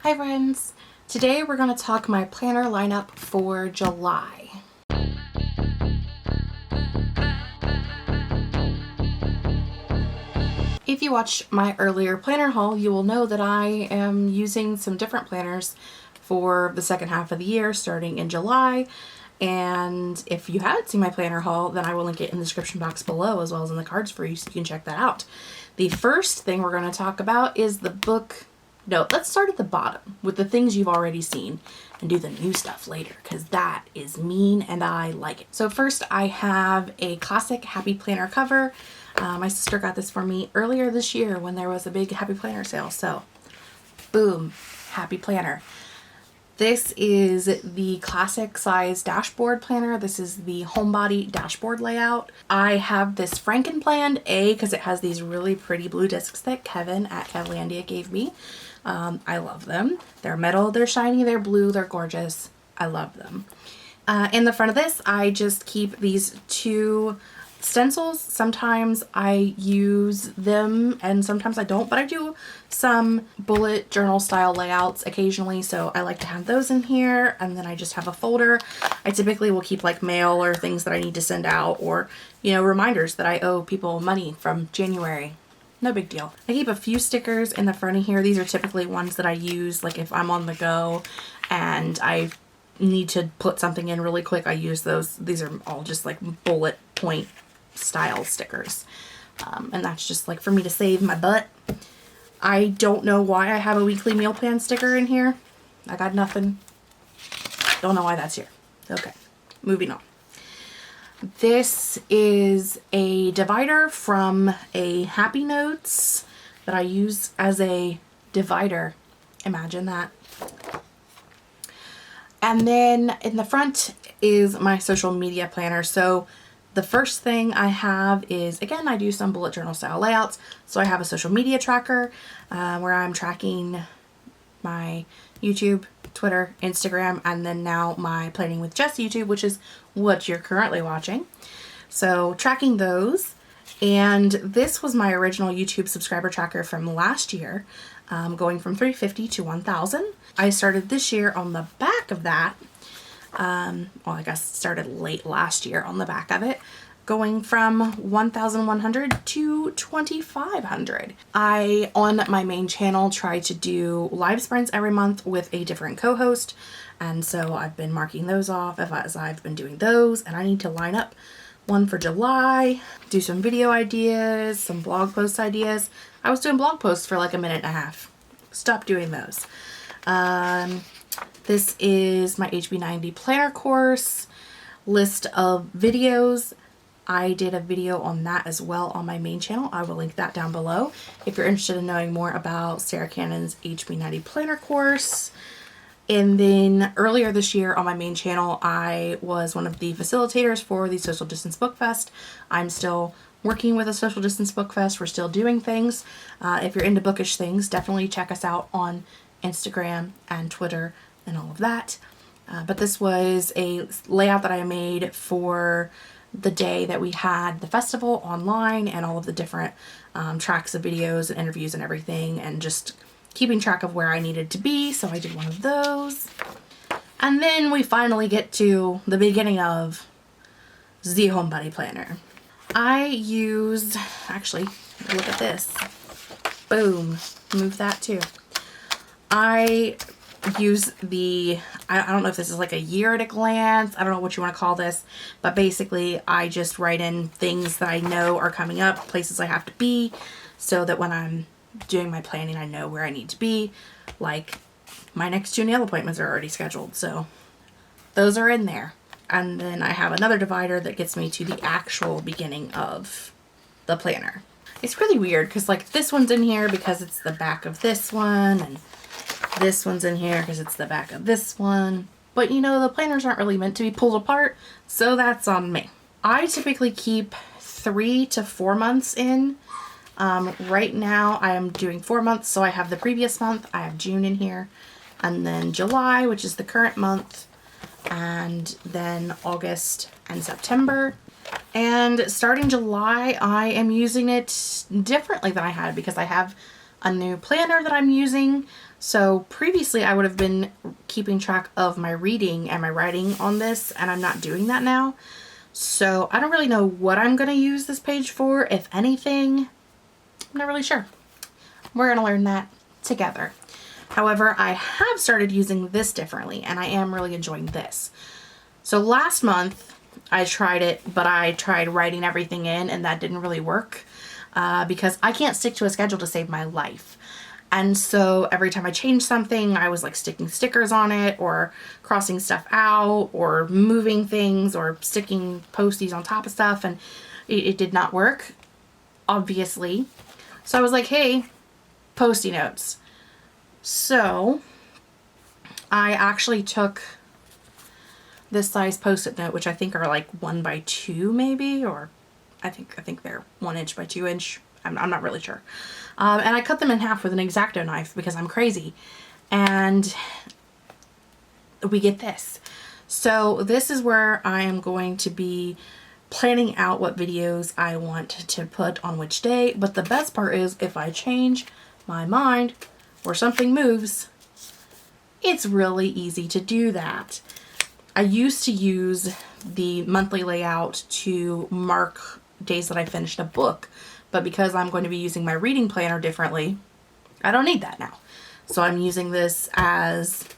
Hi friends! Today we're going to talk my planner lineup for July. If you watched my earlier planner haul, you will know that I am using some different planners for the second half of the year starting in July. And if you haven't seen my planner haul, then I will link it in the description box below as well as in the cards for you so you can check that out. The first thing we're going to talk about is the book. No, let's start at the bottom with the things you've already seen and do the new stuff later because that is mean and I like it. So first I have a classic Happy Planner cover. My sister got this for me earlier this year when there was a big Happy Planner sale. So boom, Happy Planner. This is the classic size dashboard planner. This is the homebody dashboard layout. I have this Frankenplanned because it has these really pretty blue discs that Kevin at Kevlandia gave me. I love them. They're metal, they're shiny, they're blue, they're gorgeous. I love them. In the front of this, I just keep these two stencils. Sometimes I use them and sometimes I don't, but I do some bullet journal style layouts occasionally, so I like to have those in here. And then I just have a folder. I typically will keep like mail or things that I need to send out, or reminders that I owe people money from January. No big deal. I keep a few stickers in the front of here. These are typically ones that I use like if I'm on the go and I need to put something in really quick. I use those. These are all just like bullet point style stickers. And that's just like for me to save my butt. I don't know why I have a weekly meal plan sticker in here. I got nothing. Don't know why that's here. Okay, moving on. This is a divider from a Happy Notes that I use as a divider. Imagine that. And then in the front is my social media planner. So the first thing I have is, again, I do some bullet journal style layouts. So I have a social media tracker where I'm tracking my YouTube, Twitter, Instagram, and then now my Planning with Jess YouTube, which is what you're currently watching. So tracking those. And this was my original YouTube subscriber tracker from last year, going from 350 to 1,000. I started this year on the back of that. Well, I guess it started late last year on the back of it, going from 1,100 to 2,500. I, on my main channel, try to do live sprints every month with a different co-host, and so I've been marking those off as I've been doing those, and I need to line up one for July, do some video ideas, some blog post ideas. I was doing blog posts for like a minute and a half. Stop doing those. This is my HB90 planner course list of videos. I did a video on that as well on my main channel. I will link that down below if you're interested in knowing more about Sarah Cannon's HB90 planner course. And then earlier this year on my main channel, I was one of the facilitators for the Social Distance Book Fest. I'm still working with a Social Distance Book Fest. We're still doing things. If you're into bookish things, definitely check us out on Instagram and Twitter and all of that. But this was a layout that I made for the day that we had the festival online and all of the different tracks of videos and interviews and everything, and just keeping track of where I needed to be. So I did one of those. And then we finally get to the beginning of the Homebody Planner. I used, actually, look at this. Boom. Move that too. I use the, I don't know if this is like a year at a glance. I don't know what you want to call this, but basically I just write in things that I know are coming up, places I have to be, so that when I'm doing my planning, I know where I need to be. Like my next 2 nail appointments are already scheduled, so those are in there. And then I have another divider that gets me to the actual beginning of the planner. It's really weird because like this one's in here because it's the back of this one, and this one's in here because it's the back of this one. But the planners aren't really meant to be pulled apart, so that's on me. I typically keep 3 to 4 months in. Right now I am doing 4 months, so I have the previous month, I have June in here, and then July, which is the current month, and then August and September. And starting July, I am using it differently than I had because I have a new planner that I'm using. So previously I would have been keeping track of my reading and my writing on this, and I'm not doing that now. So I don't really know what I'm going to use this page for, if anything. I'm not really sure. We're going to learn that together. However, I have started using this differently, and I am really enjoying this. So last month I tried it, but I tried writing everything in, and that didn't really work because I can't stick to a schedule to save my life. And so every time I changed something, I was like sticking stickers on it or crossing stuff out or moving things or sticking Post-its on top of stuff, and it did not work, obviously. So I was like, hey, Post-it notes. So I actually took this size Post-it note, which I think are like 1 by 2 maybe, or I think they're 1 inch by 2 inch. I'm not really sure. And I cut them in half with an X-Acto knife because I'm crazy. And we get this. So this is where I am going to be planning out what videos I want to put on which day. But the best part is if I change my mind or something moves, it's really easy to do that. I used to use the monthly layout to mark days that I finished a book, but because I'm going to be using my reading planner differently, I don't need that now. So I'm using this as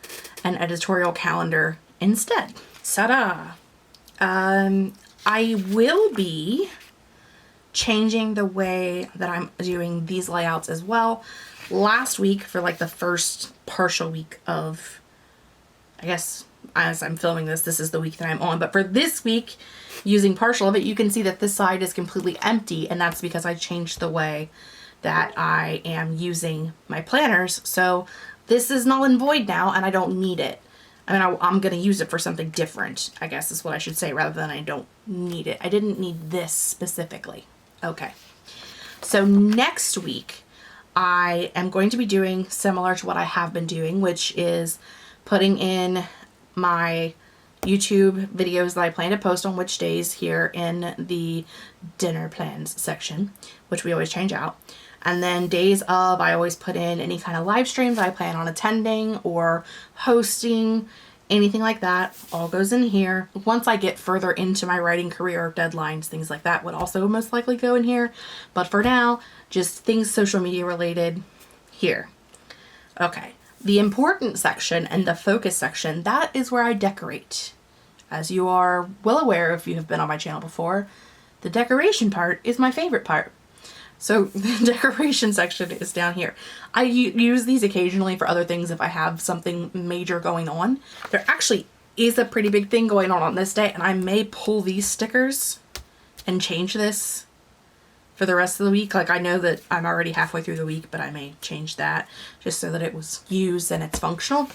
an editorial calendar instead. Ta-da! I will be changing the way that I'm doing these layouts as well. Last week, for like the first partial week of, I guess as I'm filming this, this is the week that I'm on, but for this week, using partial of it, you can see that this side is completely empty, and that's because I changed the way that I am using my planners. So this is null and void now, and I don't need it. I mean, I'm going to use it for something different, I guess is what I should say, rather than I don't need it. I didn't need this specifically. Okay. So next week, I am going to be doing similar to what I have been doing, which is putting in my YouTube videos that I plan to post on which days here in the dinner plans section, which we always change out. And then days of, I always put in any kind of live streams I plan on attending or hosting, anything like that, all goes in here. Once I get further into my writing career, deadlines, things like that would also most likely go in here. But for now, just things social media related here. Okay. The important section and the focus section, that is where I decorate. As you are well aware if you have been on my channel before, the decoration part is my favorite part. So the decoration section is down here. I use these occasionally for other things if I have something major going on. There actually is a pretty big thing going on this day, and I may pull these stickers and change this for the rest of the week. Like, I know that I'm already halfway through the week, but I may change that just so that it was used and it's functional.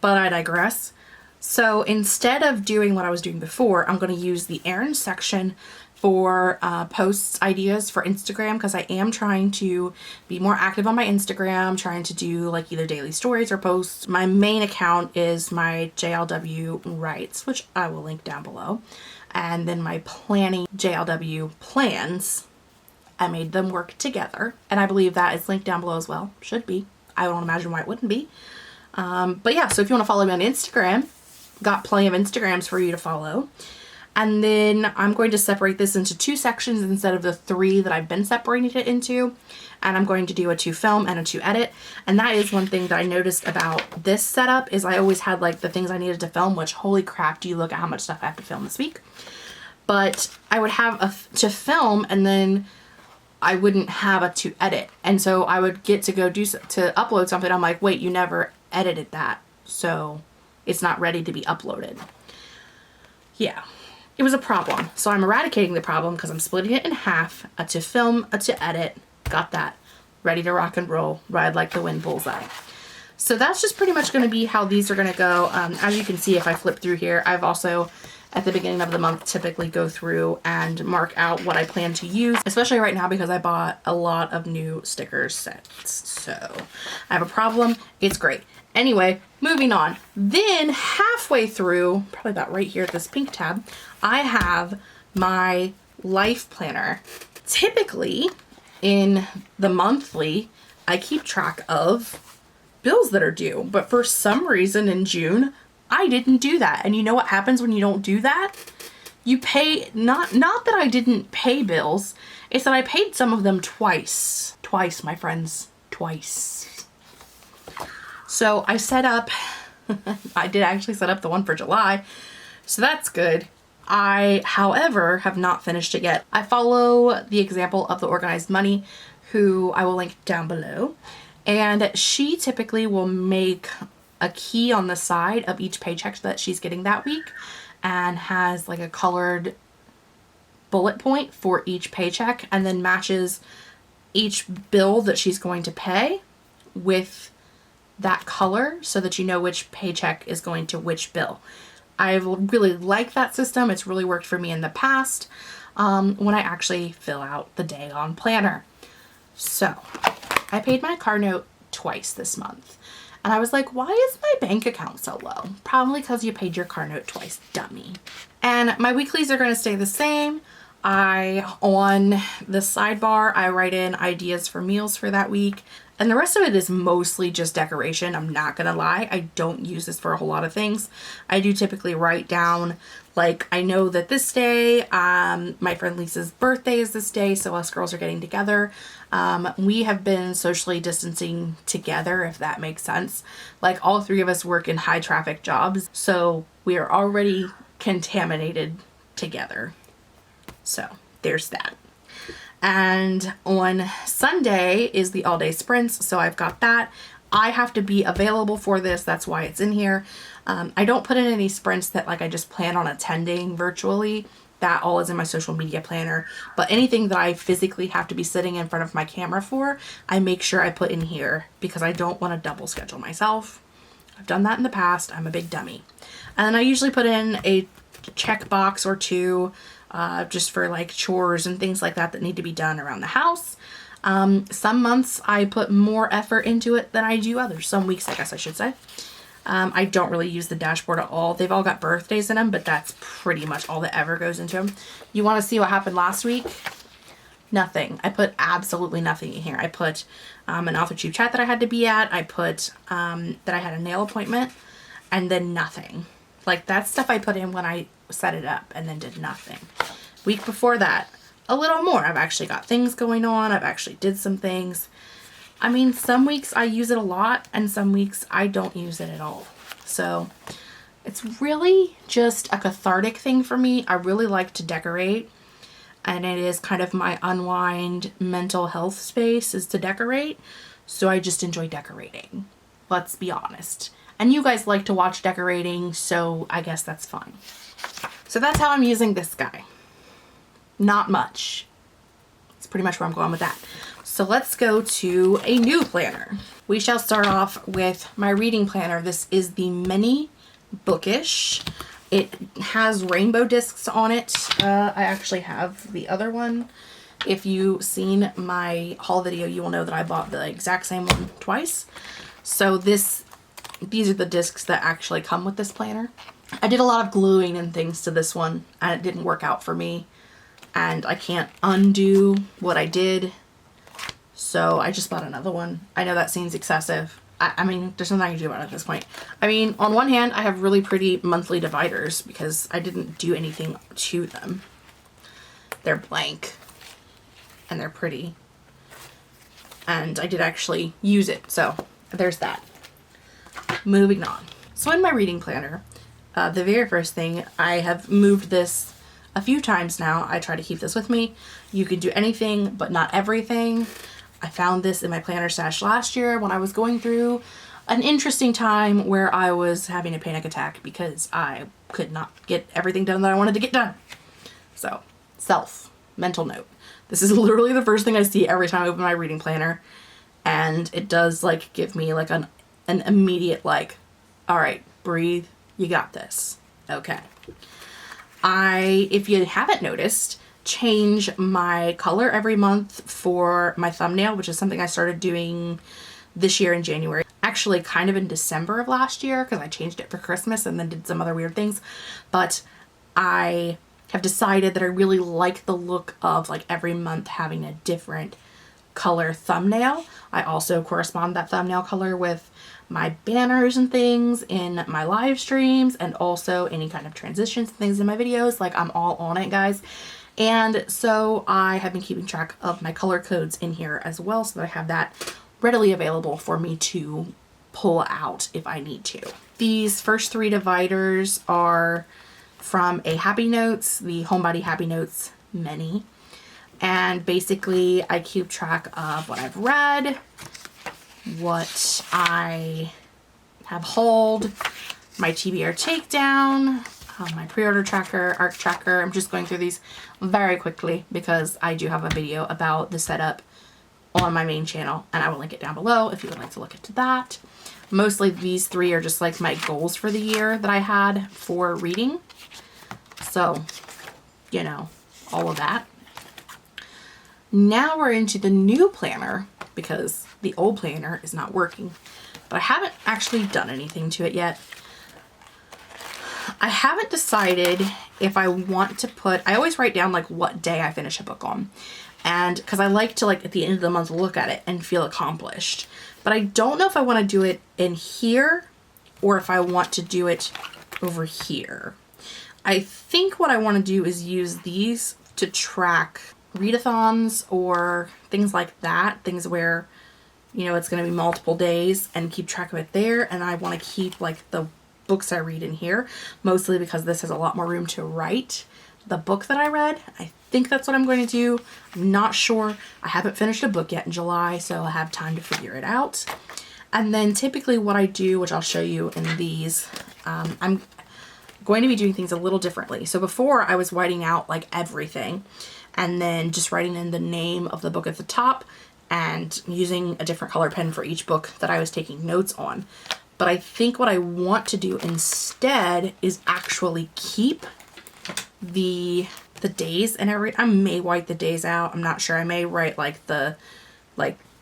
But I digress. So instead of doing what I was doing before, I'm going to use the errands section for posts ideas for Instagram, because I am trying to be more active on my Instagram, trying to do like either daily stories or posts. My main account is my JLW Writes, which I will link down below. And then my planning JLW Plans, I made them work together. And I believe that is linked down below as well. Should be. I don't imagine why it wouldn't be. But yeah, so if you want to follow me on Instagram, got plenty of Instagrams for you to follow. And then I'm going to separate this into 2 sections instead of the 3 that I've been separating it into. And I'm going to do a to film and a to edit. And that is one thing that I noticed about this setup is I always had like the things I needed to film, which holy crap, do you look at how much stuff I have to film this week. But I would have a to film and then I wouldn't have a to edit. And so I would get to go to upload something. I'm like, wait, you never edited that. So it's not ready to be uploaded. Yeah. It was a problem. So I'm eradicating the problem because I'm splitting it in half, a to film, a to edit. Got that. Ready to rock and roll. Ride like the wind, bullseye. So that's just pretty much going to be how these are going to go. As you can see, if I flip through here, I've also, at the beginning of the month, typically go through and mark out what I plan to use, especially right now because I bought a lot of new sticker sets. So I have a problem. It's great. Anyway, moving on. Then halfway through, probably about right here at this pink tab, I have my life planner. Typically in the monthly, I keep track of bills that are due. But for some reason in June, I didn't do that. And you know what happens when you don't do that? You pay, not that I didn't pay bills, it's that I paid some of them twice. Twice, my friends, twice. So I set up, I did actually set up the one for July, so that's good. I, however, have not finished it yet. I follow the example of the Organized Money, who I will link down below, and she typically will make a key on the side of each paycheck that she's getting that week, and has like a colored bullet point for each paycheck, and then matches each bill that she's going to pay with that color so that you know which paycheck is going to which bill. I really like that system. It's really worked for me in the past when I actually fill out the day on planner. So I paid my car note twice this month. And I was like, why is my bank account so low? Probably because you paid your car note twice, dummy. And my weeklies are going to stay the same. On the sidebar, I write in ideas for meals for that week. And the rest of it is mostly just decoration. I'm not going to lie. I don't use this for a whole lot of things. I do typically write down, like, I know that this day, my friend Lisa's birthday is this day, so us girls are getting together. We have been socially distancing together, if that makes sense. Like, all three of us work in high traffic jobs, so we are already contaminated together. So there's that. And on Sunday is the all day sprints, so I've got that. I have to be available for this, that's why it's in here. I don't put in any sprints that like I just plan on attending virtually. That all is in my social media planner. But anything that I physically have to be sitting in front of my camera for, I make sure I put in here because I don't want to double schedule myself. I've done that in the past. I'm a big dummy. And then I usually put in a checkbox or two just for like chores and things like that that need to be done around the house. Some months I put more effort into it than I do others. Some weeks, I guess I should say. I don't really use the dashboard at all. They've all got birthdays in them, but that's pretty much all that ever goes into them. You want to see what happened last week? Nothing. I put absolutely nothing in here. I put an AUTHORTUBE chat that I had to be at. I put that I had a nail appointment, and then nothing. Like, that's stuff I put in when I set it up and then did nothing. Week before that, a little more. I've actually got things going on. I've actually did some things. I mean, some weeks I use it a lot and some weeks I don't use it at all. So it's really just a cathartic thing for me. I really like to decorate, and it is kind of my unwind mental health space is to decorate. So I just enjoy decorating. Let's be honest. And you guys like to watch decorating, so I guess that's fine. So that's how I'm using this guy. Not much. That's pretty much where I'm going with that. So let's go to a new planner. We shall start off with my reading planner. This is the Mini Bookish. It has rainbow discs on it. I actually have the other one. If you've seen my haul video, you will know that I bought the exact same one twice. So these are the discs that actually come with this planner. I did a lot of gluing and things to this one, and it didn't work out for me. And I can't undo what I did. So I just bought another one. I know that seems excessive. I mean, there's nothing I can do about it at this point. I mean, on one hand, I have really pretty monthly dividers because I didn't do anything to them. They're blank and they're pretty. And I did actually use it. So there's that. Moving on. So in my reading planner, the very first thing, I have moved this a few times now. I try to keep this with me. You can do anything, but not everything. I found this in my planner stash last year when I was going through an interesting time where I was having a panic attack because I could not get everything done that I wanted to get done. So, mental note. This is literally the first thing I see every time I open my reading planner. And it does like give me like an immediate like, all right, breathe, you got this. Okay. If you haven't noticed, change my color every month for my thumbnail, which is something I started doing this year in January. Actually kind of in December of last year because I changed it for Christmas and then did some other weird things. But I have decided that I really like the look of like every month having a different color thumbnail. I also correspond that thumbnail color with my banners and things in my live streams, and also any kind of transitions and things in my videos. Like, I'm all on it, guys. And so I have been keeping track of my color codes in here as well, so that I have that readily available for me to pull out if I need to. These first 3 dividers are from a Happy Notes, the Homebody Happy Notes Mini. And basically I keep track of what I've read, what I have hauled, my TBR takedown, my pre-order tracker, ARC tracker. I'm just going through these very quickly because I do have a video about the setup on my main channel, and I will link it down below if you would like to look into that. Mostly these 3 are just like my goals for the year that I had for reading. So, you know, all of that. Now we're into the new planner because the old planner is not working, but I haven't actually done anything to it yet. I haven't decided if I want to put, I always write down like what day I finish a book on. And because I like to, like, at the end of the month look at it and feel accomplished. But I don't know if I want to do it in here or if I want to do it over here. I think what I want to do is use these to track readathons or things like that. Things where, you know, it's going to be multiple days, and keep track of it there. And I want to keep like the books I read in here, mostly because this has a lot more room to write the book that I read. I think that's what I'm going to do. I'm not sure. I haven't finished a book yet in July, so I'll have time to figure it out. And then typically what I do, which I'll show you in these, I'm going to be doing things a little differently. So before, I was writing out like everything and then just writing in the name of the book at the top and using a different color pen for each book that I was taking notes on. But I think what I want to do instead is actually keep the days and I may white the days out. I'm not sure. I may write like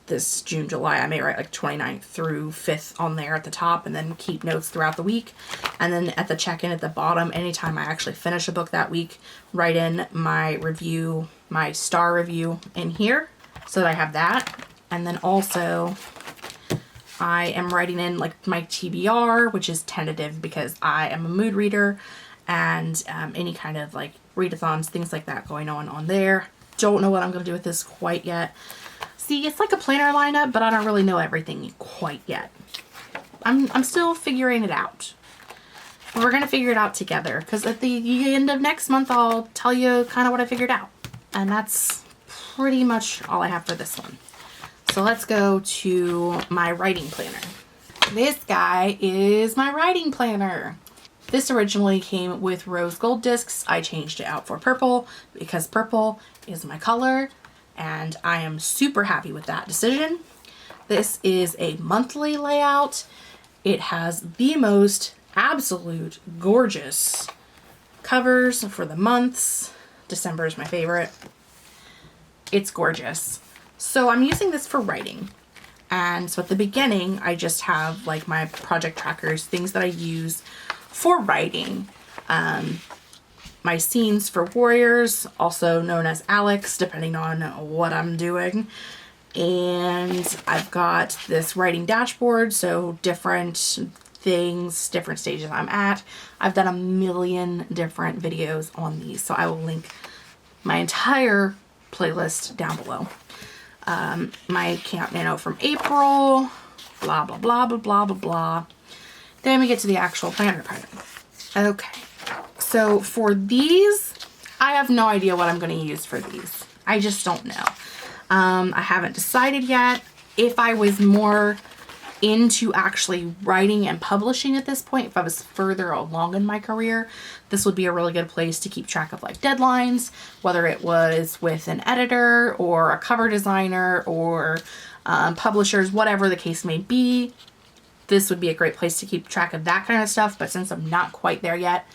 this June, July. I may write like 29th through 5th on there at the top, and then keep notes throughout the week. And then at the check-in at the bottom, anytime I actually finish a book that week, write in my review, my star review in here so that I have that. And then also I am writing in like my TBR, which is tentative because I am a mood reader, and any kind of like readathons, things like that going on there. Don't know what I'm going to do with this quite yet. See, it's like a planner lineup, but I don't really know everything quite yet. I'm still figuring it out. But we're going to figure it out together, because at the end of next month, I'll tell you kind of what I figured out. And that's pretty much all I have for this one. So let's go to my writing planner. This guy is my writing planner. This originally came with rose gold discs. I changed it out for purple because purple is my color, and I am super happy with that decision. This is a monthly layout. It has the most absolute gorgeous covers for the months. December is my favorite. It's gorgeous. So I'm using this for writing. And so at the beginning, I just have like my project trackers, things that I use for writing. My scenes for warriors, also known as Alex, depending on what I'm doing. And I've got this writing dashboard, so different things, different stages I'm at. I've done a million different videos on these, so I will link my entire playlist down below. My Camp Nano from April, blah, blah, blah, blah, blah, blah, blah. Then we get to the actual planner part. Okay, so for these, I have no idea what I'm going to use for these. I just don't know. I haven't decided yet. If I was more into actually writing and publishing at this point, if I was further along in my career, this would be a really good place to keep track of like deadlines, whether it was with an editor or a cover designer or publishers, whatever the case may be. This would be a great place to keep track of that kind of stuff. But since I'm not quite there yet,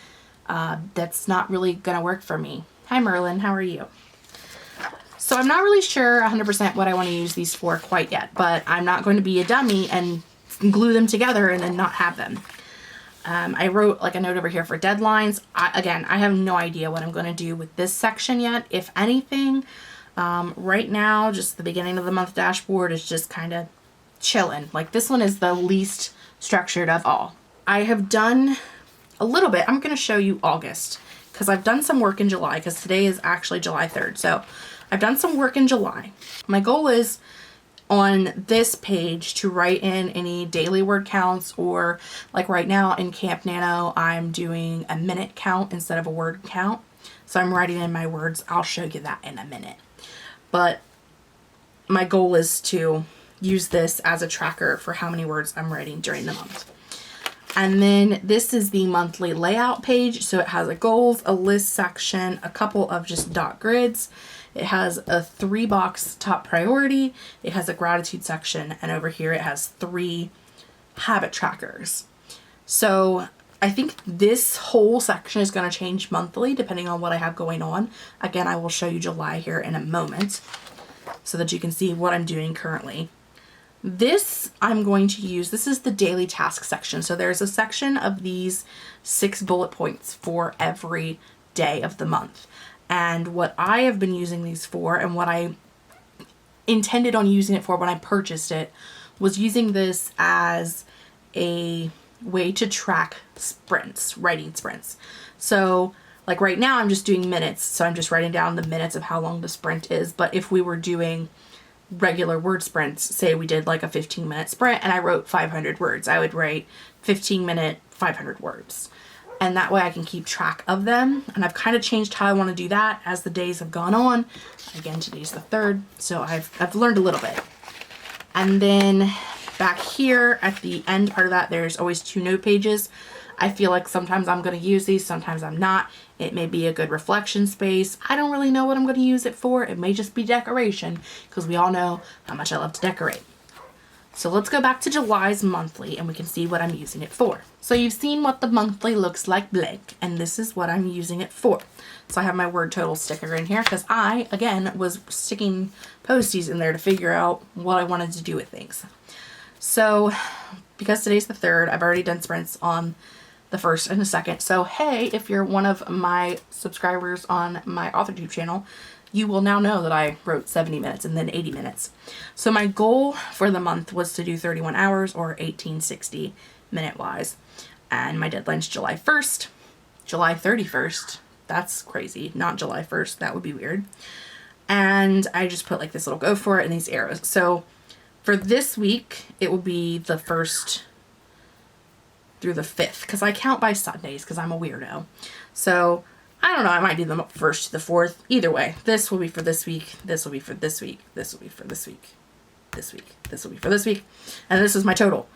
that's not really gonna work for me. Hi Merlin, how are you? So I'm not really sure 100% what I want to use these for quite yet, but I'm not going to be a dummy and glue them together and then not have them. I wrote like a note over here for deadlines. Again, I have no idea what I'm going to do with this section yet. If anything, right now, just the beginning of the month dashboard is just kind of chilling. Like this one is the least structured of all. I have done a little bit. I'm going to show you August because I've done some work in July, because today is actually July 3rd. So I've done some work in July. My goal is on this page to write in any daily word counts, or like right now in Camp Nano, I'm doing a minute count instead of a word count. So I'm writing in my words. I'll show you that in a minute. But my goal is to use this as a tracker for how many words I'm writing during the month. And then this is the monthly layout page. So it has a goals, a list section, a couple of just dot grids. It has a 3-box top priority. It has a gratitude section. And over here it has 3 habit trackers. So I think this whole section is going to change monthly depending on what I have going on. Again, I will show you July here in a moment so that you can see what I'm doing currently. This I'm going to use, this is the daily task section. So there's a section of these 6 bullet points for every day of the month. And what I have been using these for, and what I intended on using it for when I purchased it, was using this as a way to track sprints, writing sprints. So like right now I'm just doing minutes. So I'm just writing down the minutes of how long the sprint is. But if we were doing regular word sprints, say we did like a 15-minute sprint and I wrote 500 words, I would write 15-minute 500 words, and that way I can keep track of them. And I've kind of changed how I want to do that as the days have gone on. Again, today's the 3rd, so I've learned a little bit. And then back here at the end part of that, there's always 2 note pages. I feel like sometimes I'm going to use these, sometimes I'm not. It may be a good reflection space. I don't really know what I'm going to use it for. It may just be decoration, because we all know how much I love to decorate. So let's go back to July's monthly and we can see what I'm using it for. So you've seen what the monthly looks like blank, and this is what I'm using it for. So I have my word total sticker in here because I, again, was sticking posties in there to figure out what I wanted to do with things. So because today's the 3rd, I've already done sprints on the 1st and the 2nd. So hey, if you're one of my subscribers on my AUTHORTUBE channel, you will now know that I wrote 70 minutes and then 80 minutes. So my goal for the month was to do 31 hours or 1860 minute wise. And my deadline's July 1st, July 31st. That's crazy. Not July 1st. That would be weird. And I just put like this little go for it and these arrows. So for this week, it will be the 1st through the 5th, because I count by Sundays because I'm a weirdo. So I don't know, I might do them 1st to the 4th. Either way, this will be for this week, this will be for this week, this will be for this week, this week, this will be for this week, and this is my total.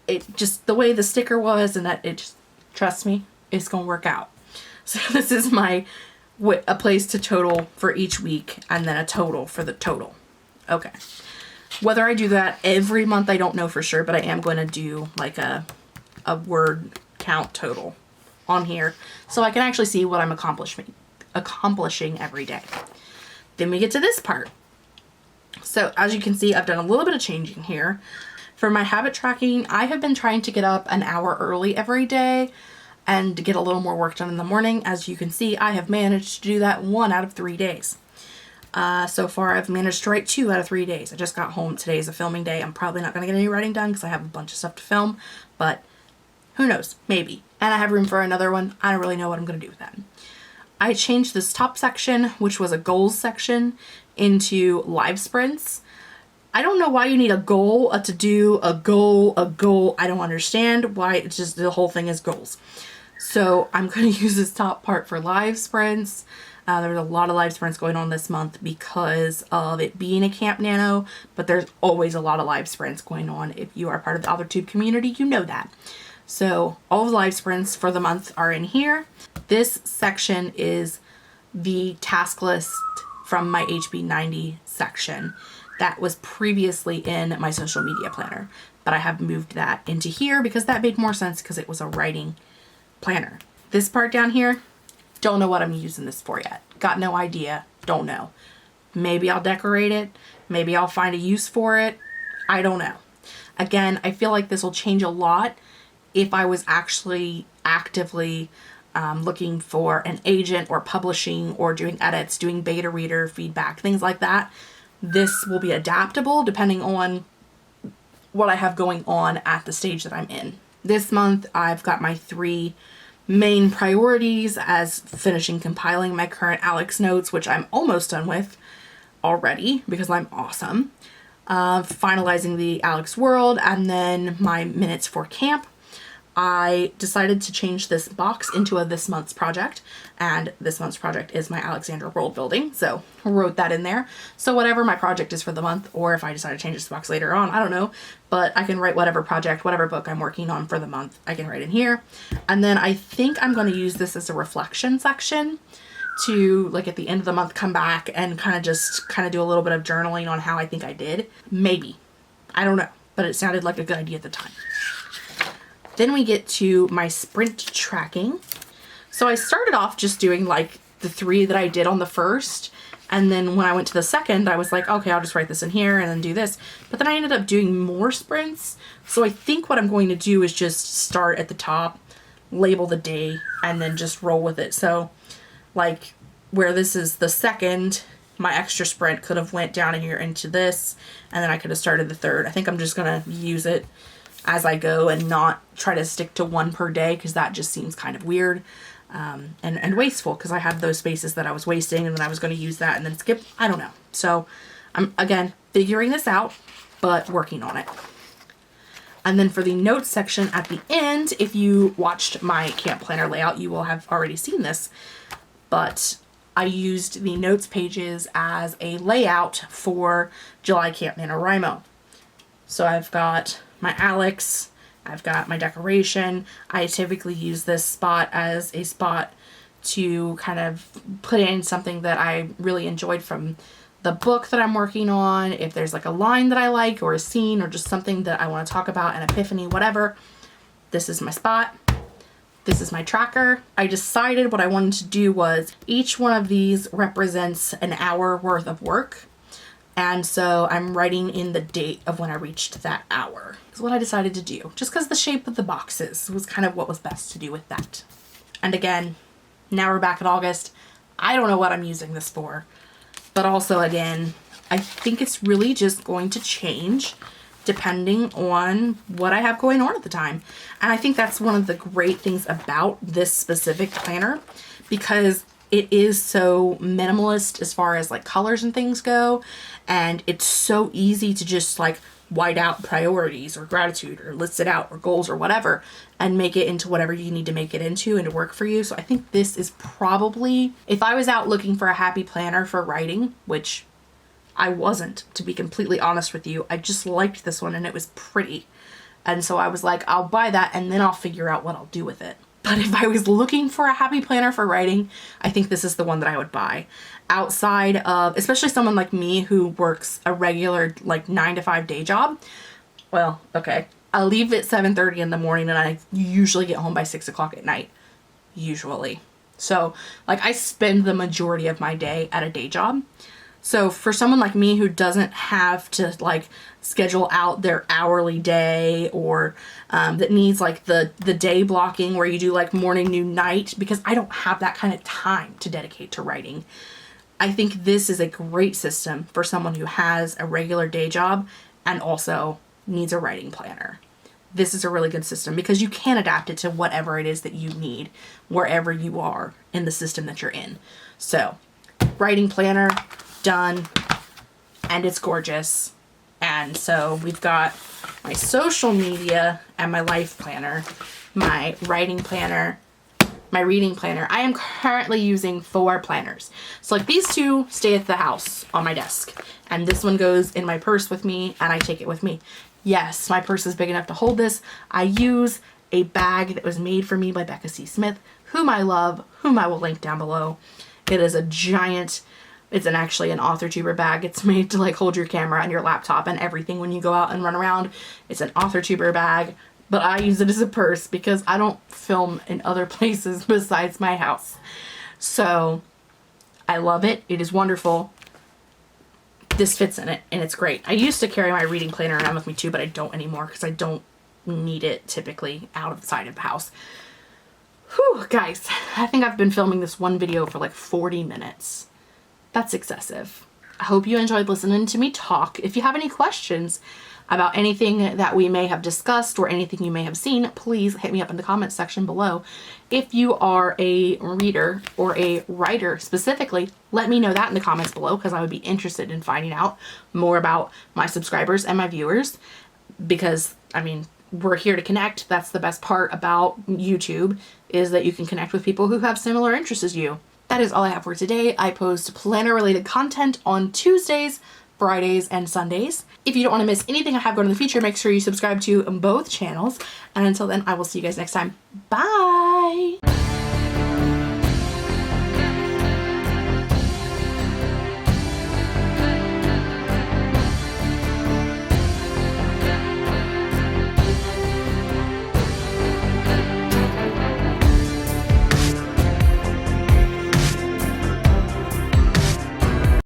It just, the way the sticker was, and that it just, trust me, it's gonna work out. So this is my, a place to total for each week, and then a total for the total. Okay. Whether I do that every month, I don't know for sure, but I am going to do like a word count total on here so I can actually see what I'm accomplishing every day. Then we get to this part. So as you can see, I've done a little bit of changing here. For my habit tracking, I have been trying to get up an hour early every day and to get a little more work done in the morning. As you can see, I have managed to do that 1 out of 3 days. So far I've managed to write 2 out of 3 days. I just got home. Today is a filming day. I'm probably not going to get any writing done because I have a bunch of stuff to film, but who knows? Maybe. And I have room for another one. I don't really know what I'm going to do with that. I changed this top section, which was a goals section, into live sprints. I don't know why you need a goal, a to-do, a goal. I don't understand why. It's just the whole thing is goals. So I'm going to use this top part for live sprints. There's a lot of live sprints going on this month because of it being a Camp Nano, but there's always a lot of live sprints going on. If you are part of the AUTHORTUBE community, you know that. So all of the live sprints for the month are in here. This section is the task list from my HB90 section that was previously in my social media planner, but I have moved that into here because that made more sense because it was a writing planner. This part down here, don't know what I'm using this for yet. Got no idea. Don't know. Maybe I'll decorate it. Maybe I'll find a use for it. I don't know. Again, I feel like this will change a lot if I was actually actively looking for an agent or publishing or doing edits, doing beta reader feedback, things like that. This will be adaptable depending on what I have going on at the stage that I'm in. This month, I've got my 3 main priorities as finishing compiling my current Alex notes, which I'm almost done with already because I'm awesome. Finalizing the Alex world, and then my minutes for camp. I decided to change this box into a this month's project, and this month's project is my Alexandra world building, so I wrote that in there. So whatever my project is for the month, or if I decide to change this box later on, I don't know, but I can write whatever project, whatever book I'm working on for the month, I can write in here. And then I think I'm going to use this as a reflection section to, like, at the end of the month come back and kind of do a little bit of journaling on how I think I did. Maybe. I don't know, but it sounded like a good idea at the time. Then we get to my sprint tracking. So I started off just doing like the 3 that I did on the first. And then when I went to the second, I was like, okay, I'll just write this in here and then do this. But then I ended up doing more sprints. So I think what I'm going to do is just start at the top, label the day, and then just roll with it. So like where this is the second, my extra sprint could have went down here into this, and then I could have started the third. I think I'm just going to use it as I go and not try to stick to 1 per day, because that just seems kind of weird and wasteful, because I had those spaces that I was wasting and then I was going to use that and then skip. I don't know. So I'm, again, figuring this out, but working on it. And then for the notes section at the end, if you watched my camp planner layout, you will have already seen this, but I used the notes pages as a layout for July Camp NaNoWriMo. So I've got my Alex, I've got my decoration. I typically use this spot as a spot to kind of put in something that I really enjoyed from the book that I'm working on. If there's like a line that I like, or a scene, or just something that I want to talk about, an epiphany, whatever, this is my spot. This is my tracker. I decided what I wanted to do was each one of these represents an hour worth of work. And so I'm writing in the date of when I reached that hour. Is what I decided to do. Just because the shape of the boxes was kind of what was best to do with that. And again, now we're back in August. I don't know what I'm using this for. But also, again, I think it's really just going to change depending on what I have going on at the time. And I think that's one of the great things about this specific planner, because it is so minimalist as far as like colors and things go. And it's so easy to just like white out priorities or gratitude or list it out or goals or whatever and make it into whatever you need to make it into and to work for you. So I think this is probably, if I was out looking for a happy planner for writing, which I wasn't, to be completely honest with you, I just liked this one and it was pretty. And so I was like, I'll buy that and then I'll figure out what I'll do with it. But if I was looking for a happy planner for writing, I think this is the one that I would buy. Outside of, especially someone like me who works a regular like 9 to 5 day job. Well, okay. I leave at 7:30 in the morning and I usually get home by 6 o'clock at night. Usually. So like I spend the majority of my day at a day job. So for someone like me who doesn't have to like schedule out their hourly day, or that needs like the day blocking where you do like morning, noon, night, because I don't have that kind of time to dedicate to writing. I think this is a great system for someone who has a regular day job and also needs a writing planner. This is a really good system because you can adapt it to whatever it is that you need, wherever you are in the system that you're in. So, writing planner, done, and it's gorgeous. And so we've got my social media and my life planner, my writing planner, my reading planner. I am currently using 4 planners. So like these 2 stay at the house on my desk, and this one goes in my purse with me and I take it with me. Yes, my purse is big enough to hold this. I use a bag that was made for me by Becca C. Smith, whom I love, whom I will link down below. It is a giant, it's actually an AUTHORTUBE bag. It's made to like hold your camera and your laptop and everything when you go out and run around. It's an AUTHORTUBE bag, but I use it as a purse because I don't film in other places besides my house. So I love it. It is wonderful. This fits in it and it's great. I used to carry my reading planner around with me too, but I don't anymore because I don't need it typically outside of the house. Whew, guys, I think I've been filming this one video for like 40 minutes. That's excessive. I hope you enjoyed listening to me talk. If you have any questions about anything that we may have discussed or anything you may have seen, please hit me up in the comments section below. If you are a reader or a writer specifically, let me know that in the comments below, because I would be interested in finding out more about my subscribers and my viewers, because I mean, we're here to connect. That's the best part about YouTube, is that you can connect with people who have similar interests as you. That is all I have for today. I post planner related content on Tuesdays, Fridays, and Sundays. If you don't want to miss anything I have going in the future, make sure you subscribe to both channels. And until then, I will see you guys next time. Bye!